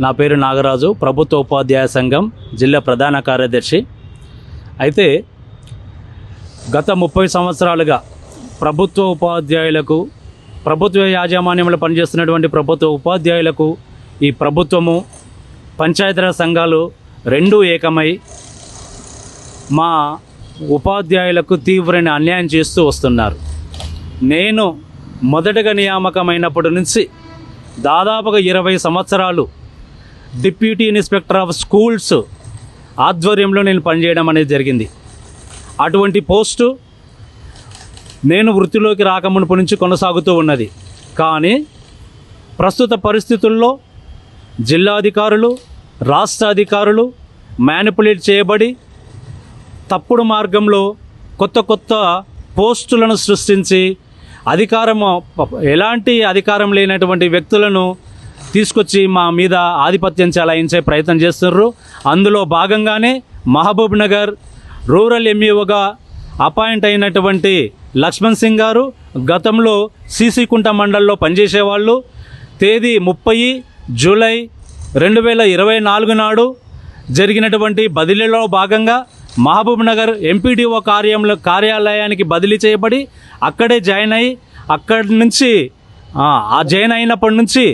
నా పేరు నాగరాజు, ప్రభుత్వ ఉపాధ్యాయ సంఘం జిల్లా ప్రధాన కార్యదర్శి. అయితే గత 30 సంవత్సరాలుగా ప్రభుత్వ ఉపాధ్యాయులకు, ప్రభుత్వ యాజమాన్యంలో పనిచేస్తున్నటువంటి ప్రభుత్వ ఉపాధ్యాయులకు ఈ ప్రభుత్వము, పంచాయతీరాజ్ సంఘాలు రెండూ ఏకమై మా ఉపాధ్యాయులకు తీవ్రమైన అన్యాయం చేస్తూ వస్తున్నారు. నేను మొదటగా నియామకమైనప్పటి నుంచి దాదాపుగా 20 సంవత్సరాలు డిప్యూటీ ఇన్స్పెక్టర్ ఆఫ్ స్కూల్స్ ఆధ్వర్యంలో నేను పనిచేయడం అనేది జరిగింది. అటువంటి పోస్టు నేను వృత్తిలోకి రాకమునుపు నుంచి కొనసాగుతూ ఉన్నది. కానీ ప్రస్తుత పరిస్థితుల్లో జిల్లా అధికారులు, రాష్ట్ర అధికారులు మ్యానిపులేట్ చేయబడి తప్పుడు మార్గంలో కొత్త పోస్టులను సృష్టించి ఎలాంటి అధికారం లేనటువంటి వ్యక్తులను తీసుకొచ్చి మా మీద ఆధిపత్యం చెలాయించే ప్రయత్నం చేస్తున్నారు. అందులో భాగంగానే మహబూబ్ నగర్ రూరల్ ఎంఈఓగా అపాయింట్ అయినటువంటి లక్ష్మణ్ సింగ్ గారు గతంలో సీసీకుంట మండల్లో పనిచేసేవాళ్ళు. తేదీ 30 జూలై 2024 నాడు జరిగినటువంటి బదిలీలో భాగంగా మహబూబ్ నగర్ ఎంపీడీఓ కార్యాలయానికి బదిలీ చేయబడి అక్కడే జాయిన్ అయ్యి అక్కడి నుంచి జాయిన్ అయినప్పటి నుంచి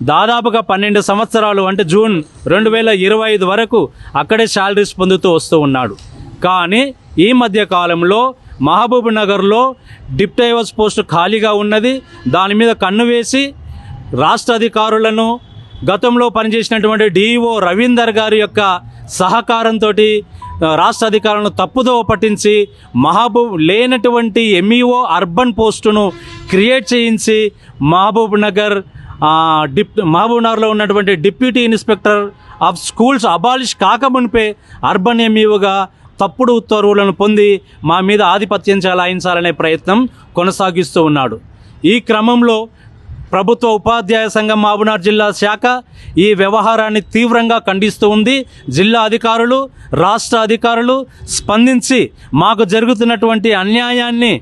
దాదాపుగా 12 సంవత్సరాలు అంటే జూన్ 2025 వరకు అక్కడే శాలరీస్ పొందుతూ వస్తూ ఉన్నాడు. కానీ ఈ మధ్య కాలంలో మహబూబ్ నగర్లో డిప్యూటీ పోస్టు ఖాళీగా ఉన్నది. దాని మీద కన్ను వేసి రాష్ట్ర అధికారులను, గతంలో పనిచేసినటువంటి డిఈఓ రవీందర్ గారి యొక్క సహకారంతో రాష్ట్ర అధికారులను తప్పుదోవ పట్టించి లేనటువంటి ఎంఈఓ అర్బన్ పోస్టును క్రియేట్ చేయించి మహబూబ్ నగర్లో ఉన్నటువంటి deputy inspector of schools abolish కాకమునిపే అర్బన్ ఎంఈఓగా తప్పుడు ఉత్తర్వులను పొంది మా మీద ఆధిపత్యం చెలాయించాలనే ప్రయత్నం కొనసాగిస్తూ ఉన్నాడు. ఈ క్రమంలో ప్రభుత్వ ఉపాధ్యాయ సంఘం మహబూబ్నగర్ జిల్లా శాఖ ఈ వ్యవహారాన్ని తీవ్రంగా ఖండిస్తూ ఉంది. జిల్లా అధికారులు, రాష్ట్ర అధికారులు స్పందించి మాకు జరుగుతున్నటువంటి అన్యాయాన్ని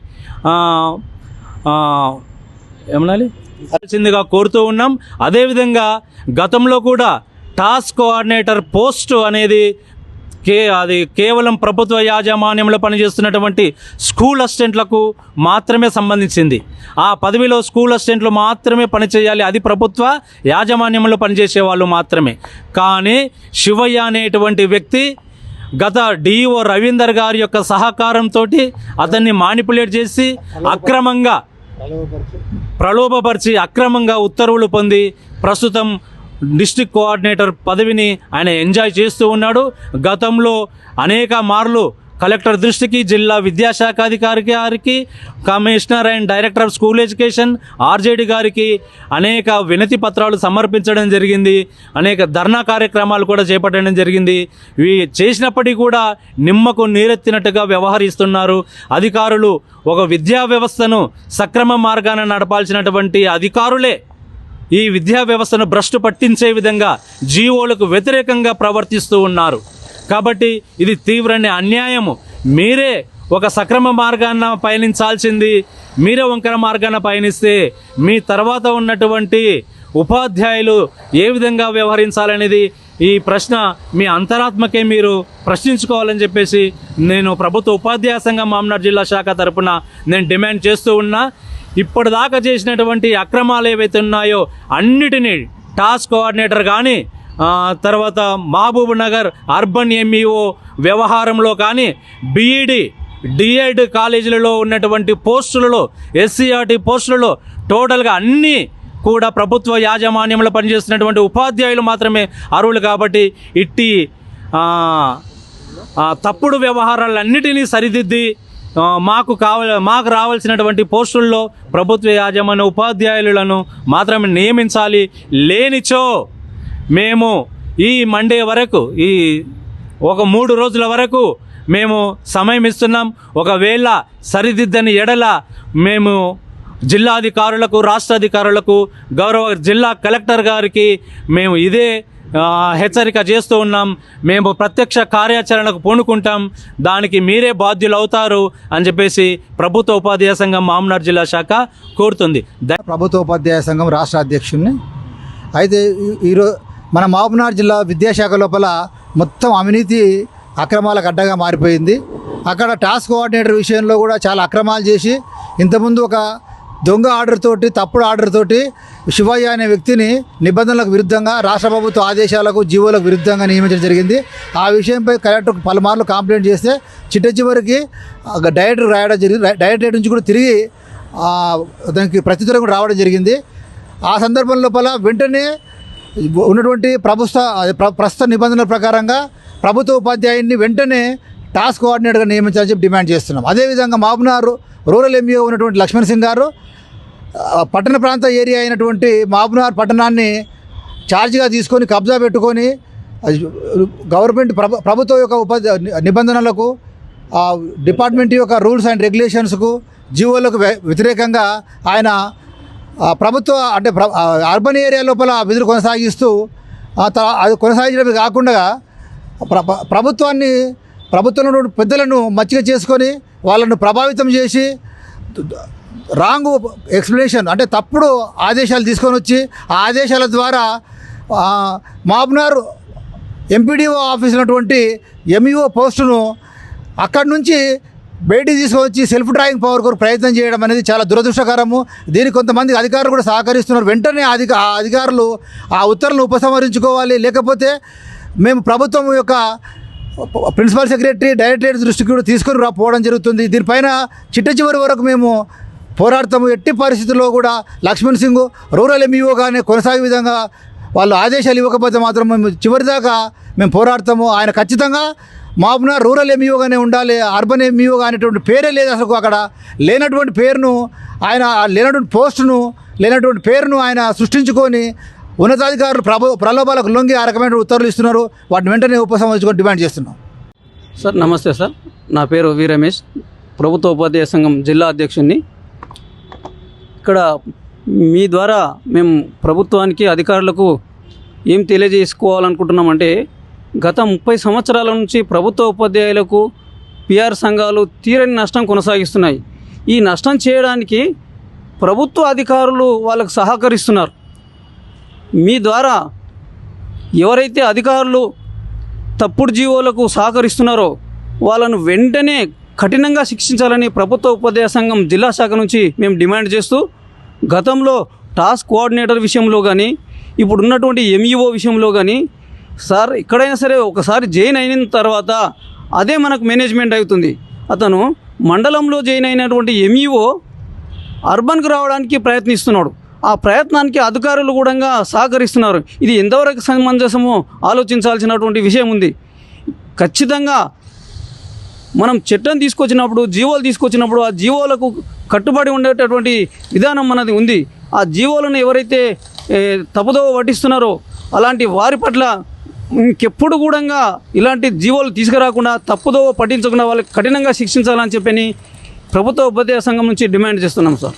ఏమనాలిగా కోరుతూ ఉన్నాం. అదేవిధంగా గతంలో కూడా టాస్క్ కోఆర్డినేటర్ పోస్టు అనేది అది కేవలం ప్రభుత్వ యాజమాన్యంలో పనిచేస్తున్నటువంటి స్కూల్ అసిస్టెంట్లకు మాత్రమే సంబంధించింది. ఆ పదవిలో స్కూల్ అసిస్టెంట్లు మాత్రమే పనిచేయాలి, అది ప్రభుత్వ యాజమాన్యంలో పనిచేసే వాళ్ళు మాత్రమే. కానీ శివయ్య అనేటువంటి వ్యక్తి గత డిఈఓ రవీందర్ గారి యొక్క సహకారంతో అతన్ని మానిపులేట్ చేసి అక్రమంగా ప్రలోభపరిచి అక్రమంగా ఉత్తర్వులు పొంది ప్రస్తుతం డిస్ట్రిక్ట్ కోఆర్డినేటర్ పదవిని ఆయన ఎంజాయ్ చేస్తూ ఉన్నాడు. గతంలో అనేక మార్లు కలెక్టర్ దృష్టికి, జిల్లా విద్యాశాఖ అధికారి గారికి, commissioner and director of school education RJD గారికి అనేక వినతి పత్రాలు సమర్పించడం జరిగింది. అనేక ధర్నా కార్యక్రమాలు కూడా చేపట్టడం జరిగింది. ఇవి చేసినప్పటికీ కూడా నిమ్మకు నీరెత్తినట్టుగా వ్యవహరిస్తున్నారు అధికారులు. ఒక విద్యా వ్యవస్థను సక్రమ మార్గాన నడపాల్సినటువంటి అధికారులే ఈ విద్యా వ్యవస్థను భ్రష్టు పట్టించే విధంగా జీవోలకు వ్యతిరేకంగా ప్రవర్తిస్తూ ఉన్నారు. కాబట్టి ఇది తీవ్రమైన అన్యాయము. మీరే ఒక సక్రమ మార్గాన పయనించాల్సింది, మీరే వంకర మార్గాన పయనిస్తే మీ తర్వాత ఉన్నటువంటి ఉపాధ్యాయులు ఏ విధంగా వ్యవహరించాలనేది ఈ ప్రశ్న మీ అంతరాత్మకే మీరు ప్రశ్నించుకోవాలని చెప్పేసి నేను ప్రభుత్వ ఉపాధ్యాయ సంఘం మహబూబ్నగర్ జిల్లా శాఖ తరపున నేను డిమాండ్ చేస్తూ ఉన్నా. ఇప్పటిదాకా చేసినటువంటి అక్రమాలు ఏవైతే ఉన్నాయో అన్నిటినీ టాస్క్ కోఆర్డినేటర్ కానీ, తర్వాత మహబూబ్ నగర్ అర్బన్ ఎంఈఓ వ్యవహారంలో కానీ, బీఈడి డిఎడ్ కాలేజీలలో ఉన్నటువంటి పోస్టులలో, ఎస్సీఆర్టీ పోస్టులలో టోటల్గా అన్నీ కూడా ప్రభుత్వ యాజమాన్యంలో పనిచేస్తున్నటువంటి ఉపాధ్యాయులు మాత్రమే అర్హులు. కాబట్టి ఇట్టి తప్పుడు వ్యవహారాలన్నిటినీ సరిదిద్ది మాకు రావాల్సినటువంటి పోస్టుల్లో ప్రభుత్వ యాజమాన్య ఉపాధ్యాయులను మాత్రమే నియమించాలి. లేనిచో మేము ఈ మండే వరకు, ఈ ఒక 3 రోజుల వరకు మేము సమయం ఇస్తున్నాం. ఒకవేళ సరిదిద్దని ఎడల మేము జిల్లా అధికారులకు, రాష్ట్ర అధికారులకు, గౌరవ జిల్లా కలెక్టర్ గారికి మేము ఇదే హెచ్చరిక చేస్తూ ఉన్నాం. మేము ప్రత్యక్ష కార్యాచరణకు పూనుకుంటాం, దానికి మీరే బాధ్యులు అవుతారు అని చెప్పేసి ప్రభుత్వ ఉపాధ్యాయ సంఘం మహబూబ్నగర్ జిల్లా శాఖ కోరుతుంది. ప్రభుత్వ ఉపాధ్యాయ సంఘం రాష్ట్ర అధ్యక్షుడిని. అయితే మన మహబూబ్నగర్ జిల్లా విద్యాశాఖ లోపల మొత్తం అవినీతి అక్రమాలకు అడ్డగా మారిపోయింది. అక్కడ టాస్క్ కోఆర్డినేటర్ విషయంలో కూడా చాలా అక్రమాలు చేసి ఇంతకుముందు ఒక దొంగ ఆర్డర్ తోటి తప్పుడు ఆర్డర్ తోటి శివయ్య అనే వ్యక్తిని నిబంధనలకు విరుద్ధంగా రాష్ట్ర ప్రభుత్వ ఆదేశాలకు జీవోలకు విరుద్ధంగా నియమించడం జరిగింది. ఆ విషయంపై కలెక్టర్కు పలుమార్లు కంప్లైంట్ చేస్తే చివరికి డైరెక్టర్ రాయడం జరిగింది. డైరెక్టర్ నుంచి కూడా తిరిగి దానికి ప్రత్యుత్తరం కూడా రావడం జరిగింది. ఆ సందర్భం లోపల వెంటనే ఉన్నటువంటి ప్రస్తుత నిబంధనల ప్రకారంగా ప్రభుత్వ ఉపాధ్యాయుడిని వెంటనే టాస్క్ కోఆర్డినేటర్గా నియమించాలని చెప్పి డిమాండ్ చేస్తున్నాం. అదేవిధంగా మహబూబ్నగర్ రూరల్ ఎంఈఓ ఉన్నటువంటి లక్ష్మణ్ సింగ్ గారు పట్టణ ప్రాంత ఏరియా అయినటువంటి మహబూబ్నగర్ పట్టణాన్ని ఛార్జ్గా తీసుకొని కబ్జా పెట్టుకొని గవర్నమెంట్ ప్రభుత్వం యొక్క నిబంధనలకు డిపార్ట్మెంట్ యొక్క రూల్స్ అండ్ రెగ్యులేషన్స్కు జీవోలకు వ్యతిరేకంగా ఆయన ప్రభుత్వ అంటే అర్బన్ ఏరియా లోపల విధులు కొనసాగిస్తూ అది కొనసాగించడమే కాకుండా ప్రభుత్వంలో పెద్దలను మచ్చిక చేసుకొని వాళ్ళను ప్రభావితం చేసి రాంగ్ ఎక్స్ప్లెనేషన్ అంటే తప్పుడు ఆదేశాలు తీసుకొని వచ్చి ఆ ఆదేశాల ద్వారా మహబూబ్నగర్ ఎంపీడీఓ ఆఫీస్ ఉన్నటువంటి ఎంఈఓ పోస్టును అక్కడి నుంచి బయటికి తీసుకొచ్చి సెల్ఫ్ డ్రాయింగ్ పవర్ కొరకు ప్రయత్నం చేయడం అనేది చాలా దురదృష్టకరము. దీనికి కొంతమంది అధికారులు కూడా సహకరిస్తున్నారు. వెంటనే అధికారులు ఆ ఉత్తర్వులను ఉపసంహరించుకోవాలి. లేకపోతే మేము ప్రభుత్వం యొక్క ప్రిన్సిపల్ సెక్రటరీ డైరెక్టరేట్ దృష్టికి కూడా తీసుకొని పోవడం జరుగుతుంది. దీనిపైన చివరి వరకు మేము పోరాడతాము. ఎట్టి పరిస్థితుల్లో కూడా లక్ష్మణ్ సింగ్ రూరల్ ఎంఈఓగానే కొనసాగే విధంగా వాళ్ళు ఆదేశాలు ఇవ్వకపోతే మాత్రం మేము చివరిదాకా మేము పోరాడతాము. ఆయన ఖచ్చితంగా మహబూబ్నగర్ రూరల్ ఎంఈఓగానే ఉండాలి. అర్బన్ ఎంఈఓగా అనేటువంటి పేరే లేదు అసలు. అక్కడ లేనటువంటి పేరును ఆయన లేనటువంటి పోస్టును లేనటువంటి పేరును ఆయన సృష్టించుకొని ఉన్నతాధికారులు ప్రలోభాలకు లొంగి ఆ రకమైన ఉత్తర్వులు ఇస్తున్నారు. వాటిని వెంటనే ఉపసంహరించుకొని డిమాండ్ చేస్తున్నాం. సార్ నమస్తే సార్, నా పేరు వి రమేష్, ప్రభుత్వ ఉపాధ్యాయ సంఘం జిల్లా అధ్యక్షుడిని. ఇక్కడ మీ ద్వారా మేము ప్రభుత్వానికి అధికారులకు ఏం తెలియజేసుకోవాలనుకుంటున్నామంటే, గత 30 సంవత్సరాల నుంచి ప్రభుత్వ ఉపాధ్యాయులకు పిఆర్ సంఘాలు తీరని నష్టం కొనసాగిస్తున్నాయి. ఈ నష్టం చేయడానికి ప్రభుత్వ అధికారులు వాళ్ళకు సహకరిస్తున్నారు. మీ ద్వారా ఎవరైతే అధికారులు తప్పుడు జీవోలకు సహకరిస్తున్నారో వాళ్ళను వెంటనే కఠినంగా శిక్షించాలని ప్రభుత్వ ఉపాధ్యాయ సంఘం జిల్లా శాఖ నుంచి మేము డిమాండ్ చేస్తూ, గతంలో టాస్క్ కోఆర్డినేటర్ విషయంలో కానీ ఇప్పుడు ఉన్నటువంటి ఎంఈఓ విషయంలో కానీ సార్ ఎక్కడైనా సరే ఒకసారి జాయిన్ అయిన తర్వాత అదే మనకు మేనేజ్మెంట్ అవుతుంది. అతను మండలంలో జాయిన్ అయినటువంటి ఎంఈఓ అర్బన్కి రావడానికి ప్రయత్నిస్తున్నాడు. ఆ ప్రయత్నానికి అధికారులు కూడా సహకరిస్తున్నారు. ఇది ఎంతవరకు సమంజసమో ఆలోచించాల్సినటువంటి విషయం ఉంది. ఖచ్చితంగా మనం చట్టం తీసుకొచ్చినప్పుడు జీవోలు తీసుకొచ్చినప్పుడు ఆ జీవోలకు కట్టుబడి ఉండేటటువంటి విధానం మనది ఉంది. ఆ జీవోలను ఎవరైతే తప్పుదోవ పట్టిస్తున్నారో అలాంటి వారి పట్ల ఇంకెప్పుడు కూడా ఇలాంటి జీవోలు తీసుకురాకుండా తప్పుదోవ పట్టించకుండా వాళ్ళకి కఠినంగా శిక్షించాలని చెప్పని ప్రభుత్వ ఉపాధ్యాయ సంఘం నుంచి డిమాండ్ చేస్తున్నాం సార్.